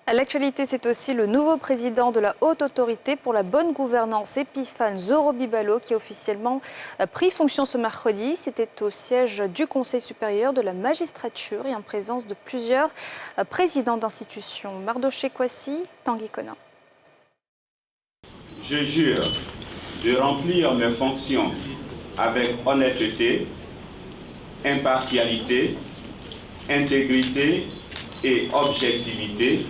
À l'actualité, c'est aussi le nouveau président de la Haute Autorité pour la bonne gouvernance, Epiphane Zorobi-Balo, qui a officiellement pris fonction ce mercredi. C'était au siège du Conseil supérieur de la magistrature et en présence de plusieurs présidents d'institutions. Mardoché Kwasi, Tanguy Konan. Je jure de remplir mes fonctions avec honnêteté, impartialité, intégrité et objectivité,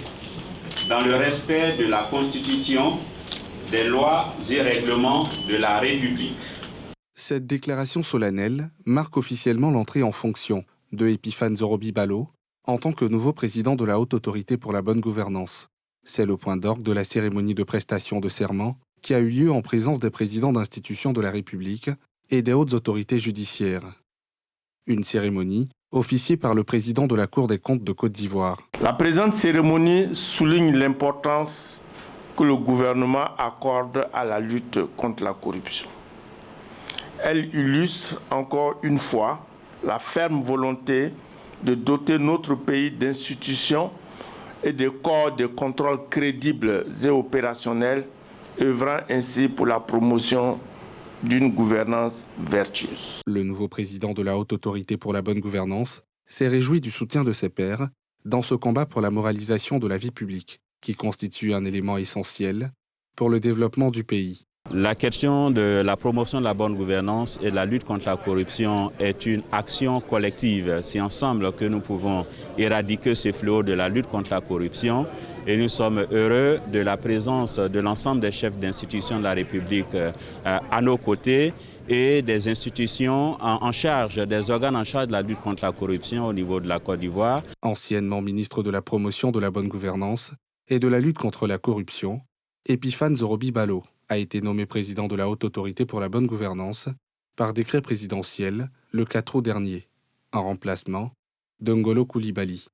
dans le respect de la Constitution, des lois et règlements de la République. Cette déclaration solennelle marque officiellement l'entrée en fonction de Epiphane Zorobi-Balo en tant que nouveau président de la Haute Autorité pour la bonne gouvernance. C'est le point d'orgue de la cérémonie de prestation de serment qui a eu lieu en présence des présidents d'institutions de la République et des hautes autorités judiciaires. Une cérémonie officiée par le président de la Cour des comptes de Côte d'Ivoire. La présente cérémonie souligne l'importance que le gouvernement accorde à la lutte contre la corruption. Elle illustre encore une fois la ferme volonté de doter notre pays d'institutions et de corps de contrôle crédibles et opérationnels, œuvrant ainsi pour la promotion d'une gouvernance vertueuse. Le nouveau président de la Haute Autorité pour la bonne gouvernance s'est réjoui du soutien de ses pairs dans ce combat pour la moralisation de la vie publique, qui constitue un élément essentiel pour le développement du pays. La question de la promotion de la bonne gouvernance et de la lutte contre la corruption est une action collective. C'est ensemble que nous pouvons éradiquer ce fléau de la lutte contre la corruption. Et nous sommes heureux de la présence de l'ensemble des chefs d'institutions de la République à nos côtés et des institutions en charge, des organes en charge de la lutte contre la corruption au niveau de la Côte d'Ivoire. Anciennement ministre de la promotion de la bonne gouvernance et de la lutte contre la corruption, Epiphane Zorobi-Balo a été nommé président de la Haute Autorité pour la bonne gouvernance par décret présidentiel le 4 août dernier, en remplacement de Ngolo Coulibaly.